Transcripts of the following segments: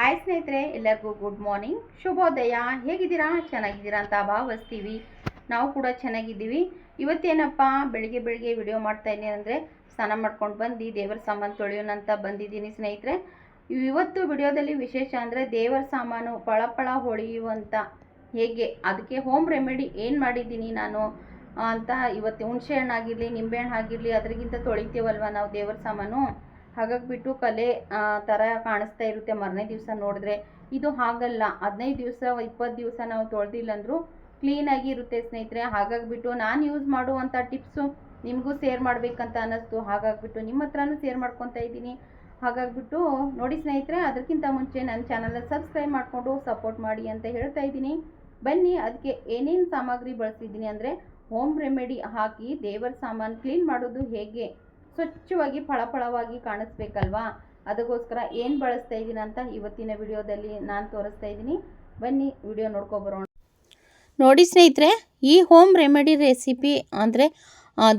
Hi ಸ್ನೇಹಿತರೆ, ಎಲ್ಲರಿಗೂ good morning, ಶುಭೋದಯ. ಹೇಗಿದ್ದೀರಾ? ಚೆನ್ನಾಗಿದ್ದೀರಾ ಅಂತ ಭಾವಿಸ್ತೀವಿ. ನಾವು ಕೂಡ ಚೆನ್ನಾಗಿದ್ದೀವಿ. ಇವತ್ತೇನಪ್ಪ ಬೆಳಿಗ್ಗೆ ವಿಡಿಯೋ ಮಾಡ್ತಾ ಇದ್ದೀನಿ ಅಂದರೆ, ಸ್ನಾನ ಮಾಡ್ಕೊಂಡು ಬಂದು ದೇವರ ಸಾಮಾನು ತೊಳೆಯೋಣ ಅಂತ ಬಂದಿದ್ದೀನಿ ಸ್ನೇಹಿತರೆ. ಇವತ್ತು ವಿಡಿಯೋದಲ್ಲಿ ವಿಶೇಷ ಅಂದರೆ ದೇವರ ಸಾಮಾನು ಪಳಪಳ ಹೊಳೆಯುವಂಥ ಹೇಗೆ, ಅದಕ್ಕೆ ಹೋಮ್ ರೆಮಿಡಿ ಏನು ಮಾಡಿದ್ದೀನಿ ನಾನು ಅಂತ ಇವತ್ತು ಹುಣಸೆ ಹಣ್ಣಾಗಿರಲಿ, ನಿಂಬೆಹಣ್ಣು ಆಗಿರಲಿ, ಅದರಿಗಿಂತ ತೊಳಿತೀವಲ್ವ ನಾವು ದೇವರ ಸಾಮಾನು, ಹಾಗಾಗಿಬಿಟ್ಟು ಕಲೆ ಥರ ಕಾಣಿಸ್ತಾ ಇರುತ್ತೆ ಮರನೇ ದಿವಸ ನೋಡಿದ್ರೆ. ಇದು ಹಾಗಲ್ಲ, 15 ದಿವಸ 20 ದಿವಸ ನಾವು ತೊಳೆದಿಲ್ಲ ಅಂದರೂ ಕ್ಲೀನಾಗಿ ಇರುತ್ತೆ ಸ್ನೇಹಿತರೆ. ಹಾಗಾಗಿಬಿಟ್ಟು ನಾನು ಯೂಸ್ ಮಾಡುವಂಥ ಟಿಪ್ಸು ನಿಮಗೂ ಶೇರ್ ಮಾಡಬೇಕಂತ ಅನ್ನಿಸ್ತು. ಹಾಗಾಗಿಬಿಟ್ಟು ನಿಮ್ಮ ಹತ್ರನೂ ಶೇರ್ ಮಾಡ್ಕೊತಾ ಇದ್ದೀನಿ. ಹಾಗಾಗಿಬಿಟ್ಟು ನೋಡಿ ಸ್ನೇಹಿತರೆ, ಅದಕ್ಕಿಂತ ಮುಂಚೆ ನನ್ನ ಚಾನಲ್ನ ಸಬ್ಸ್ಕ್ರೈಬ್ ಮಾಡಿಕೊಂಡು ಸಪೋರ್ಟ್ ಮಾಡಿ ಅಂತ ಹೇಳ್ತಾ ಇದ್ದೀನಿ. ಬನ್ನಿ, ಅದಕ್ಕೆ ಏನೇನು ಸಾಮಗ್ರಿ ಬಳಸಿದ್ದೀನಿ ಅಂದರೆ, ಹೋಮ್ ರೆಮಿಡಿ ಹಾಕಿ ದೇವರ ಸಾಮಾನು ಕ್ಲೀನ್ ಮಾಡೋದು ಹೇಗೆ, ಸ್ವಚ್ಛವಾಗಿ ಫಳಫಳವಾಗಿ ಕಾಣಿಸ್ಬೇಕಲ್ವಾ, ಅದಕ್ಕೋಸ್ಕರ ಏನು ಬಳಸ್ತಾ ಇದ್ದೀನಿ ಅಂತ ಇವತ್ತಿನ ವಿಡಿಯೋದಲ್ಲಿ ನಾನು ತೋರಿಸ್ತಾ ಇದ್ದೀನಿ. ಬನ್ನಿ ವಿಡಿಯೋ ನೋಡ್ಕೊಬರೋಣ. ನೋಡಿ ಸ್ನೇಹಿತರೆ, ಈ ಹೋಮ್ ರೆಮಿಡಿ ರೆಸಿಪಿ ಅಂದರೆ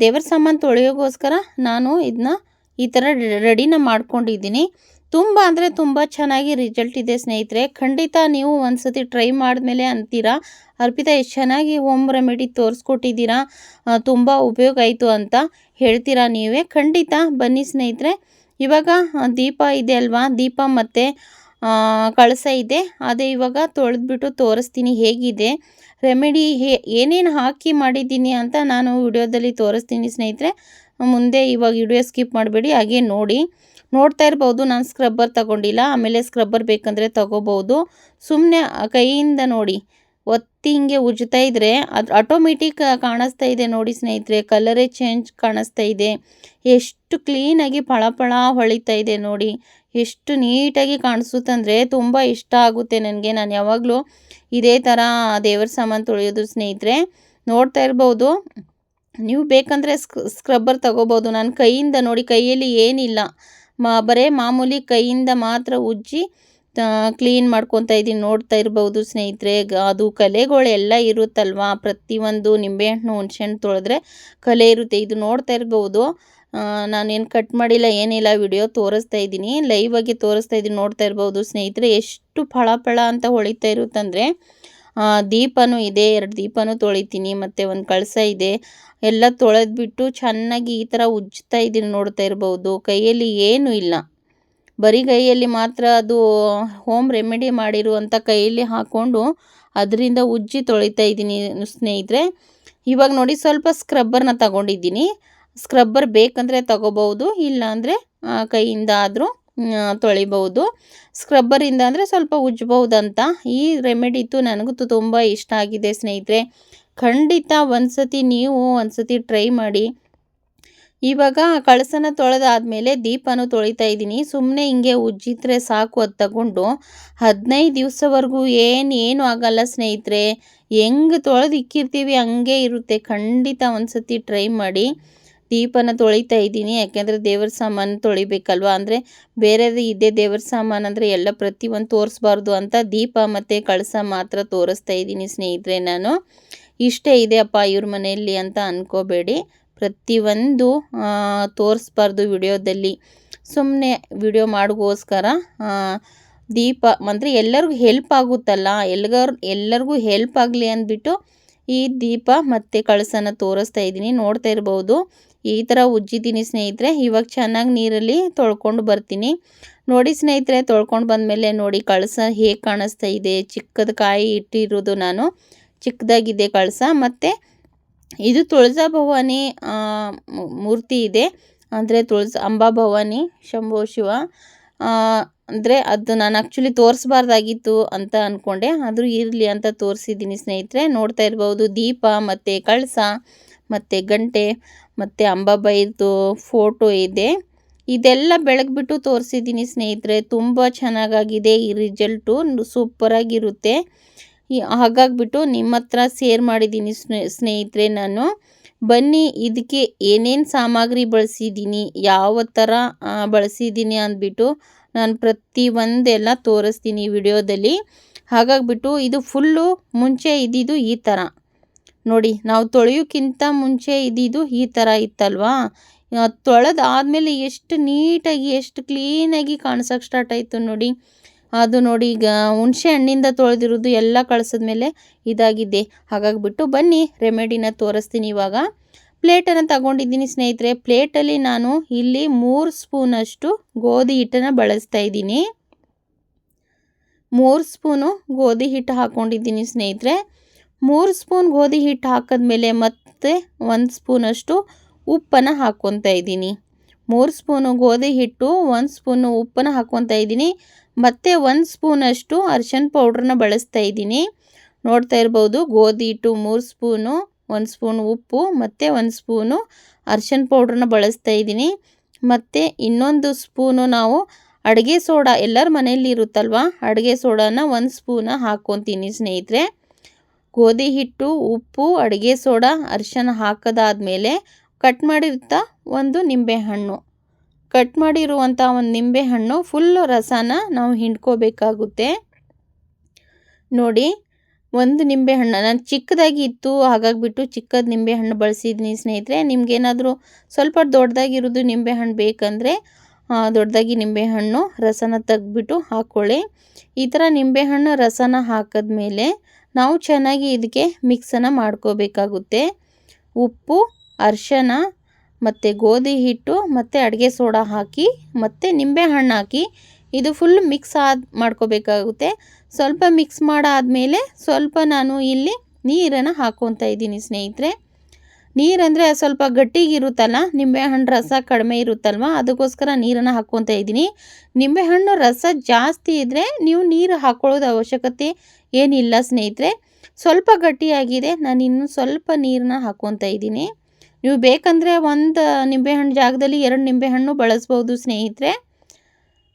ದೇವರ ಸಾಮಾನು ತೊಳೆಯೋಗೋಸ್ಕರ ನಾನು ಇದನ್ನ ಈ ಥರ ರೆಡಿನ ಮಾಡ್ಕೊಂಡಿದ್ದೀನಿ. ತುಂಬ ಅಂದರೆ ತುಂಬ ಚೆನ್ನಾಗಿ ರಿಸಲ್ಟ್ ಇದೆ ಸ್ನೇಹಿತರೆ. ಖಂಡಿತ ನೀವು ಒಂದು ಸತಿ ಟ್ರೈ ಮಾಡಿದ್ಮೇಲೆ ಅಂತೀರಾ, ಅರ್ಪಿತಾ ಎಷ್ಟು ಚೆನ್ನಾಗಿ ಹೋಮ್ ರೆಮಿಡಿ ತೋರಿಸ್ಕೊಟ್ಟಿದ್ದೀರಾ, ತುಂಬ ಉಪಯೋಗ ಆಯಿತು ಅಂತ ಹೇಳ್ತೀರಾ ನೀವೇ. ಖಂಡಿತ ಬನ್ನಿ ಸ್ನೇಹಿತರೆ. ಇವಾಗ ದೀಪ ಇದೆ ಅಲ್ವಾ, ದೀಪ ಮತ್ತು ಕಳಸ ಇದೆ, ಅದೇ ಇವಾಗ ತೊಳೆದ್ಬಿಟ್ಟು ತೋರಿಸ್ತೀನಿ ಹೇಗಿದೆ ರೆಮಿಡಿ, ಏನೇನು ಹಾಕಿ ಮಾಡಿದ್ದೀನಿ ಅಂತ ನಾನು ವಿಡಿಯೋದಲ್ಲಿ ತೋರಿಸ್ತೀನಿ ಸ್ನೇಹಿತರೆ. ಮುಂದೆ ಇವಾಗ ವಿಡಿಯೋ ಸ್ಕಿಪ್ ಮಾಡಬೇಡಿ, ಹಾಗೆ ನೋಡ್ತಾ ಇರ್ಬೋದು. ನಾನು ಸ್ಕ್ರಬ್ಬರ್ ತಗೊಂಡಿಲ್ಲ, ಆಮೇಲೆ ಸ್ಕ್ರಬ್ಬರ್ ಬೇಕಂದರೆ ತಗೋಬೋದು. ಸುಮ್ಮನೆ ಕೈಯಿಂದ ನೋಡಿ ಒತ್ತಿ ಹಿಂಗೆ ಉಜ್ತಾ ಇದ್ದರೆ ಅದು ಆಟೋಮೆಟಿಕ್ ಕಾಣಿಸ್ತಾ ಇದೆ ನೋಡಿ ಸ್ನೇಹಿತರೆ. ಕಲರೇ ಚೇಂಜ್ ಕಾಣಿಸ್ತಾ ಇದೆ. ಎಷ್ಟು ಕ್ಲೀನಾಗಿ ಫಳಫಳ ಹೊಳಿತಾ ಇದೆ ನೋಡಿ, ಎಷ್ಟು ನೀಟಾಗಿ ಕಾಣಿಸುತ್ತಂದರೆ ತುಂಬ ಇಷ್ಟ ಆಗುತ್ತೆ ನನಗೆ. ನಾನು ಯಾವಾಗಲೂ ಇದೇ ಥರ ದೇವರ ಸಾಮಾನು ತೊಳೆಯೋದು ಸ್ನೇಹಿತರೆ. ನೋಡ್ತಾ ಇರ್ಬೋದು, ನೀವು ಬೇಕಂದರೆ ಸ್ಕ್ರಬ್ಬರ್ ತಗೋಬೋದು. ನಾನು ಕೈಯಿಂದ ನೋಡಿ, ಕೈಯಲ್ಲಿ ಏನಿಲ್ಲ, ಬರೀ ಮಾಮೂಲಿ ಕೈಯಿಂದ ಮಾತ್ರ ಉಜ್ಜಿ ಕ್ಲೀನ್ ಮಾಡ್ಕೊತಾ ಇದ್ದೀನಿ. ನೋಡ್ತಾ ಇರ್ಬೋದು ಸ್ನೇಹಿತರೆ, ಅದು ಕಲೆಗಳೆಲ್ಲ ಇರುತ್ತಲ್ವ, ಪ್ರತಿಯೊಂದು ನಿಂಬೆಹಣ್ಣು ಹುಣಸೆಹಣ್ಣು ತೊಳೆದ್ರೆ ಕಲೆ ಇರುತ್ತೆ. ಇದು ನೋಡ್ತಾ ಇರ್ಬೋದು, ನಾನೇನು ಕಟ್ ಮಾಡಿಲ್ಲ ಏನಿಲ್ಲ, ವಿಡಿಯೋ ತೋರಿಸ್ತಾ ಇದ್ದೀನಿ, ಲೈವ್ ಆಗಿ ತೋರಿಸ್ತಾ ಇದ್ದೀನಿ. ನೋಡ್ತಾ ಇರ್ಬೋದು ಸ್ನೇಹಿತರೆ, ಎಷ್ಟು ಫಳ ಅಂತ ಹೊಳಿತಾ ಇರುತ್ತಂದರೆ. ದೀಪನೂ ಇದೆ, 2 ದೀಪನೂ ತೊಳಿತೀನಿ, ಮತ್ತು ಒಂದು ಕಳಸ ಇದೆ. ಎಲ್ಲ ತೊಳೆದ್ಬಿಟ್ಟು ಚೆನ್ನಾಗಿ ಈ ಥರ ಉಜ್ತಾ ಇದ್ದೀನಿ. ನೋಡ್ತಾ ಇರ್ಬೋದು, ಕೈಯಲ್ಲಿ ಏನೂ ಇಲ್ಲ, ಬರೀ ಕೈಯಲ್ಲಿ ಮಾತ್ರ ಅದು ಹೋಮ್ ರೆಮಿಡಿ ಮಾಡಿರುವಂಥ ಕೈಯಲ್ಲಿ ಹಾಕ್ಕೊಂಡು ಅದರಿಂದ ಉಜ್ಜಿ ತೊಳಿತಾ ಇದ್ದೀನಿ ಸ್ನೇಹಿತರೆ. ಇವಾಗ ನೋಡಿ, ಸ್ವಲ್ಪ ಸ್ಕ್ರಬ್ಬರ್ನ ತಗೊಂಡಿದ್ದೀನಿ. ಸ್ಕ್ರಬ್ಬರ್ ಬೇಕಂದರೆ ತಗೋಬೋದು, ಇಲ್ಲಾಂದರೆ ಕೈಯಿಂದ ಆದರೂ ತೊಳಿಬೋದು. ಸ್ಕ್ರಬ್ಬರಿಂದ ಅಂದರೆ ಸ್ವಲ್ಪ ಉಜ್ಜಬಹುದಂತ. ಈ ರೆಮಿಡಿತು ನನಗೂ ತುಂಬ ಇಷ್ಟ ಆಗಿದೆ ಸ್ನೇಹಿತರೆ. ಖಂಡಿತ ಒಂದ್ಸತಿ ನೀವು ಒಂದ್ಸತಿ ಟ್ರೈ ಮಾಡಿ. ಇವಾಗ ಕಳಸನ ತೊಳೆದಾದ್ಮೇಲೆ ದೀಪನೂ ತೊಳಿತಾ ಇದ್ದೀನಿ. ಸುಮ್ಮನೆ ಹಿಂಗೆ ಉಜ್ಜಿದ್ರೆ ಸಾಕು, ಅದು ತಗೊಂಡು 15 ದಿವಸವರೆಗೂ ಏನು ಆಗಲ್ಲ ಸ್ನೇಹಿತರೆ. ಹೆಂಗೆ ತೊಳೆದು ಇಕ್ಕಿರ್ತೀವಿ ಹಂಗೆ ಇರುತ್ತೆ. ಖಂಡಿತ ಒಂದ್ಸತಿ ಟ್ರೈ ಮಾಡಿ. ದೀಪನ ತೊಳಿತಾ ಇದ್ದೀನಿ, ಯಾಕೆಂದರೆ ದೇವರ ಸಾಮಾನು ತೊಳಿಬೇಕಲ್ವ. ಅಂದರೆ ಬೇರೆದು ಇದೇ ದೇವರ ಸಾಮಾನು ಅಂದರೆ ಎಲ್ಲ ಪ್ರತಿಯೊಂದು ತೋರಿಸ್ಬಾರ್ದು ಅಂತ ದೀಪ ಮತ್ತು ಕಳಸ ಮಾತ್ರ ತೋರಿಸ್ತಾ ಇದ್ದೀನಿ ಸ್ನೇಹಿತರೆ. ನಾನು ಇಷ್ಟೇ ಇದೆ ಅಪ್ಪ ಇವ್ರ ಮನೆಯಲ್ಲಿ ಅಂತ ಅಂದ್ಕೋಬೇಡಿ, ಪ್ರತಿಯೊಂದು ತೋರಿಸ್ಬಾರ್ದು ವಿಡಿಯೋದಲ್ಲಿ. ಸುಮ್ಮನೆ ವಿಡಿಯೋ ಮಾಡೋಕ್ಕೋಸ್ಕರ ದೀಪ ಅಂದರೆ ಎಲ್ಲರಿಗೂ ಹೆಲ್ಪ್ ಆಗುತ್ತಲ್ಲ, ಎಲ್ಲರಿಗೂ ಹೆಲ್ಪ್ ಆಗಲಿ ಅಂದ್ಬಿಟ್ಟು ಈ ದೀಪ ಮತ್ತು ಕಳಸನ ತೋರಿಸ್ತಾ ಇದ್ದೀನಿ. ನೋಡ್ತಾ ಇರ್ಬೋದು, ಈ ಥರ ಉಜ್ಜಿದ್ದೀನಿ ಸ್ನೇಹಿತರೆ. ಇವಾಗ ಚೆನ್ನಾಗಿ ನೀರಲ್ಲಿ ತೊಳ್ಕೊಂಡು ಬರ್ತೀನಿ. ನೋಡಿ ಸ್ನೇಹಿತರೆ, ತೊಳ್ಕೊಂಡು ಬಂದಮೇಲೆ ನೋಡಿ ಕಳಸ ಹೇಗೆ ಕಾಣಿಸ್ತಾ ಇದೆ. ಚಿಕ್ಕದ ಕಾಯಿ ಇಟ್ಟಿರೋದು ನಾನು, ಚಿಕ್ಕದಾಗಿದೆ ಕಳಸ. ಮತ್ತು ಇದು ತುಳಜಾ ಭವಾನಿ ಮೂರ್ತಿ ಇದೆ, ಅಂದರೆ ಅಂಬಾಭವಾನಿ ಶಂಭೋ ಶಿವ. ಅಂದರೆ ಅದು ನಾನು ಆ್ಯಕ್ಚುಲಿ ತೋರಿಸ್ಬಾರ್ದಾಗಿತ್ತು ಅಂತ ಅಂದ್ಕೊಂಡೆ, ಆದರೂ ಇರಲಿ ಅಂತ ತೋರಿಸಿದ್ದೀನಿ ಸ್ನೇಹಿತರೆ. ನೋಡ್ತಾ ಇರ್ಬೋದು, ದೀಪ ಮತ್ತು ಕಳಸ ಮತ್ತು ಗಂಟೆ ಮತ್ತು ಅಂಬಾಬಾಯಿದು ಫೋಟೋ ಇದೆ. ಇದೆಲ್ಲ ಬೆಳಗ್ಬಿಟ್ಟು ತೋರಿಸಿದ್ದೀನಿ ಸ್ನೇಹಿತರೆ. ತುಂಬ ಚೆನ್ನಾಗಾಗಿದೆ ಈ ರಿಸಲ್ಟು, ಸೂಪರಾಗಿರುತ್ತೆ. ಹಾಗಾಗಿಬಿಟ್ಟು ನಿಮ್ಮ ಹತ್ರ ಶೇರ್ ಮಾಡಿದ್ದೀನಿ ಸ್ನೇಹಿತರೆ ನಾನು. ಬನ್ನಿ, ಇದಕ್ಕೆ ಏನೇನು ಸಾಮಗ್ರಿ ಬಳಸಿದ್ದೀನಿ, ಯಾವ ಥರ ಬಳಸಿದ್ದೀನಿ ಅಂದ್ಬಿಟ್ಟು ನಾನು ಪ್ರತಿಯೊಂದೆಲ್ಲ ತೋರಿಸ್ತೀನಿ ವಿಡಿಯೋದಲ್ಲಿ. ಹಾಗಾಗಿಬಿಟ್ಟು ಇದು ಫುಲ್ಲು ಮುಂಚೆ ಇದ್ದಿದ್ದು ಈ ಥರ ನೋಡಿ, ನಾವು ತೊಳೆಯೋಕ್ಕಿಂತ ಮುಂಚೆ ಇದ್ದಿದ್ದು ಈ ಥರ ಇತ್ತಲ್ವಾ. ತೊಳೆದಾದ್ಮೇಲೆ ಎಷ್ಟು ನೀಟಾಗಿ ಎಷ್ಟು ಕ್ಲೀನಾಗಿ ಕಾಣಿಸೋಕ್ಕೆ ಸ್ಟಾರ್ಟ್ ಆಯಿತು ನೋಡಿ. ಅದು ನೋಡಿ ಈಗ ಹುಣಸೆ ಹಣ್ಣಿಂದ ತೊಳೆದಿರೋದು ಎಲ್ಲ ಕಳಿಸಿದ್ಮೇಲೆ ಇದಾಗಿದೆ. ಹಾಗಾಗಿಬಿಟ್ಟು ಬನ್ನಿ ರೆಮಿಡಿನ ತೋರಿಸ್ತೀನಿ ಇವಾಗ. ಪ್ಲೇಟನ್ನು ತಗೊಂಡಿದ್ದೀನಿ ಸ್ನೇಹಿತರೆ. ಪ್ಲೇಟಲ್ಲಿ ನಾನು ಇಲ್ಲಿ 3 ಸ್ಪೂನಷ್ಟು ಗೋಧಿ ಹಿಟ್ಟನ್ನು ಬಳಸ್ತಾ ಇದ್ದೀನಿ. 3 ಸ್ಪೂನು ಗೋಧಿ ಹಿಟ್ಟು ಹಾಕ್ಕೊಂಡಿದ್ದೀನಿ ಸ್ನೇಹಿತರೆ. 3 ಸ್ಪೂನ್ ಗೋಧಿ ಹಿಟ್ಟು ಹಾಕಿದ್ಮೇಲೆ ಮತ್ತೆ 1 ಸ್ಪೂನಷ್ಟು ಉಪ್ಪನ್ನು ಹಾಕ್ಕೊತಾ ಇದ್ದೀನಿ. 3 ಸ್ಪೂನು ಗೋಧಿ ಹಿಟ್ಟು, 1 ಸ್ಪೂನು ಉಪ್ಪನ್ನು ಹಾಕ್ಕೊತಾ ಇದ್ದೀನಿ. ಮತ್ತು 1 ಸ್ಪೂನಷ್ಟು ಅರಿಶಿನ ಪೌಡ್ರನ್ನ ಬಳಸ್ತಾ ಇದ್ದೀನಿ. ನೋಡ್ತಾ ಇರ್ಬೋದು, ಗೋಧಿ ಹಿಟ್ಟು 3 ಸ್ಪೂನು, 1 ಸ್ಪೂನು ಉಪ್ಪು ಮತ್ತು 1 ಸ್ಪೂನು ಅರಿಶಿನ ಪೌಡ್ರನ್ನ ಬಳಸ್ತಾ ಇದ್ದೀನಿ. ಮತ್ತು ಇನ್ನೊಂದು ಸ್ಪೂನು ನಾವು ಅಡುಗೆ ಸೋಡಾ, ಎಲ್ಲರ ಮನೆಯಲ್ಲಿ ಇರುತ್ತಲ್ವ, ಅಡುಗೆ ಸೋಡಾನ 1 ಸ್ಪೂನ ಹಾಕ್ಕೊತೀನಿ ಸ್ನೇಹಿತರೆ. ಗೋಧಿ ಹಿಟ್ಟು, ಉಪ್ಪು, ಅಡುಗೆ ಸೋಡಾ, ಅರಿಶಿನ ಹಾಕೋದಾದ್ಮೇಲೆ ಕಟ್ ಮಾಡಿರ್ತಾ ಒಂದು ನಿಂಬೆಹಣ್ಣು, ಕಟ್ ಮಾಡಿರುವಂಥ ಒಂದು ನಿಂಬೆಹಣ್ಣು ಫುಲ್ಲು ರಸನ ನಾವು ಹಿಂಡ್ಕೋಬೇಕಾಗುತ್ತೆ. ನೋಡಿ, ಒಂದು ನಿಂಬೆಹಣ್ಣು ನಾನು ಚಿಕ್ಕದಾಗಿ ಇತ್ತು, ಹಾಗಾಗಿಬಿಟ್ಟು ಚಿಕ್ಕದ ನಿಂಬೆಹಣ್ಣು ಬಳಸಿದ್ದೀನಿ ಸ್ನೇಹಿತರೆ. ನಿಮಗೇನಾದರೂ ಸ್ವಲ್ಪ ದೊಡ್ಡದಾಗಿರೋದು ನಿಂಬೆಹಣ್ಣು ಬೇಕಂದರೆ ದೊಡ್ಡದಾಗಿ ನಿಂಬೆಹಣ್ಣು ರಸನ ತೆಗೆದ್ಬಿಟ್ಟು ಹಾಕ್ಕೊಳ್ಳಿ. ಈ ಥರ ನಿಂಬೆಹಣ್ಣು ರಸನ ಹಾಕಿದ್ಮೇಲೆ ನಾವು ಚೆನ್ನಾಗಿ ಇದಕ್ಕೆ ಮಿಕ್ಸನ್ನು ಮಾಡ್ಕೋಬೇಕಾಗುತ್ತೆ. ಉಪ್ಪು, ಅರಿಶಿನ ಮತ್ತು ಗೋಧಿ ಹಿಟ್ಟು ಮತ್ತು ಅಡುಗೆ ಸೋಡಾ ಹಾಕಿ ಮತ್ತು ನಿಂಬೆಹಣ್ಣು ಹಾಕಿ ಇದು ಫುಲ್ ಮಿಕ್ಸ್ ಮಾಡ್ಕೋಬೇಕಾಗುತ್ತೆ. ಸ್ವಲ್ಪ ಮಿಕ್ಸ್ ಮಾಡಾದಮೇಲೆ ಸ್ವಲ್ಪ ನಾನು ಇಲ್ಲಿ ನೀರನ್ನು ಹಾಕ್ಕೊತಾ ಇದ್ದೀನಿ ಸ್ನೇಹಿತರೆ. ನೀರಂದರೆ ಸ್ವಲ್ಪ ಗಟ್ಟಿಗಿರುತ್ತಲ್ಲ, ನಿಂಬೆಹಣ್ಣು ರಸ ಕಡಿಮೆ ಇರುತ್ತಲ್ವ, ಅದಕ್ಕೋಸ್ಕರ ನೀರನ್ನು ಹಾಕ್ಕೊತಾ ಇದ್ದೀನಿ. ನಿಂಬೆಹಣ್ಣು ರಸ ಜಾಸ್ತಿ ಇದ್ದರೆ ನೀವು ನೀರು ಹಾಕ್ಕೊಳ್ಳೋದು ಅವಶ್ಯಕತೆ ಏನಿಲ್ಲ ಸ್ನೇಹಿತರೆ. ಸ್ವಲ್ಪ ಗಟ್ಟಿಯಾಗಿದೆ, ನಾನು ಇನ್ನೂ ಸ್ವಲ್ಪ ನೀರನ್ನ ಹಾಕ್ಕೊತಾ ಇದ್ದೀನಿ. ನೀವು ಬೇಕಂದರೆ 1 ನಿಂಬೆಹಣ್ಣು ಜಾಗದಲ್ಲಿ 2 ನಿಂಬೆಹಣ್ಣು ಬಳಸ್ಬೋದು ಸ್ನೇಹಿತರೆ.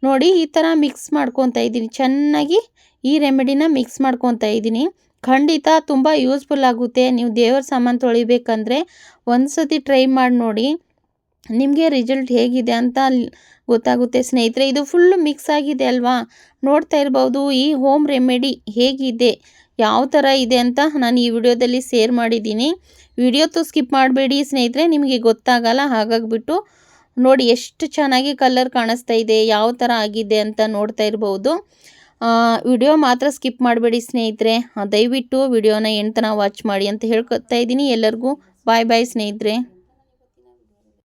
ನೋಡಿ, ಈ ಥರ ಮಿಕ್ಸ್ ಮಾಡ್ಕೊತಾ ಇದ್ದೀನಿ. ಚೆನ್ನಾಗಿ ಈ ರೆಮಿಡಿನ ಮಿಕ್ಸ್ ಮಾಡ್ಕೊತಾ ಇದ್ದೀನಿ. ಖಂಡಿತ ತುಂಬ ಯೂಸ್ಫುಲ್ ಆಗುತ್ತೆ. ನೀವು ದೇವರ ಸಾಮಾನು ತೊಳಿಬೇಕಂದ್ರೆ ಒಂದು ಸತಿ ಟ್ರೈ ಮಾಡಿ ನೋಡಿ, ನಿಮಗೆ ರಿಸಲ್ಟ್ ಹೇಗಿದೆ ಅಂತ ಗೊತ್ತಾಗುತ್ತೆ ಸ್ನೇಹಿತರೆ. ಇದು ಫುಲ್ಲು ಮಿಕ್ಸ್ ಆಗಿದೆ ಅಲ್ವಾ, ನೋಡ್ತಾ ಇರ್ಬೋದು ಈ ಹೋಮ್ ರೆಮಿಡಿ ಹೇಗಿದೆ, ಯಾವ ಥರ ಇದೆ ಅಂತ ನಾನು ಈ ವಿಡಿಯೋದಲ್ಲಿ ಶೇರ್ ಮಾಡಿದ್ದೀನಿ. ವಿಡಿಯೋತು ಸ್ಕಿಪ್ ಮಾಡಬೇಡಿ ಸ್ನೇಹಿತರೆ, ನಿಮಗೆ ಗೊತ್ತಾಗಲ್ಲ. ಹಾಗಾಗಿಬಿಟ್ಟು ನೋಡಿ ಎಷ್ಟು ಚೆನ್ನಾಗಿ ಕಲರ್ ಕಾಣಿಸ್ತಾ ಇದೆ, ಯಾವ ಥರ ಆಗಿದೆ ಅಂತ ನೋಡ್ತಾ ಇರ್ಬೋದು. ವಿಡಿಯೋ ಮಾತ್ರ ಸ್ಕಿಪ್ ಮಾಡಬೇಡಿ ಸ್ನೇಹಿತರೆ. ದಯವಿಟ್ಟು ವಿಡಿಯೋನ ಎಂಡ್ ತನಕ ವಾಚ್ ಮಾಡಿ ಅಂತ ಹೇಳ್ಕೊತಾ ಇದ್ದೀನಿ. ಎಲ್ಲರಿಗೂ ಬಾಯ್ ಬಾಯ್ ಸ್ನೇಹಿತರೆ.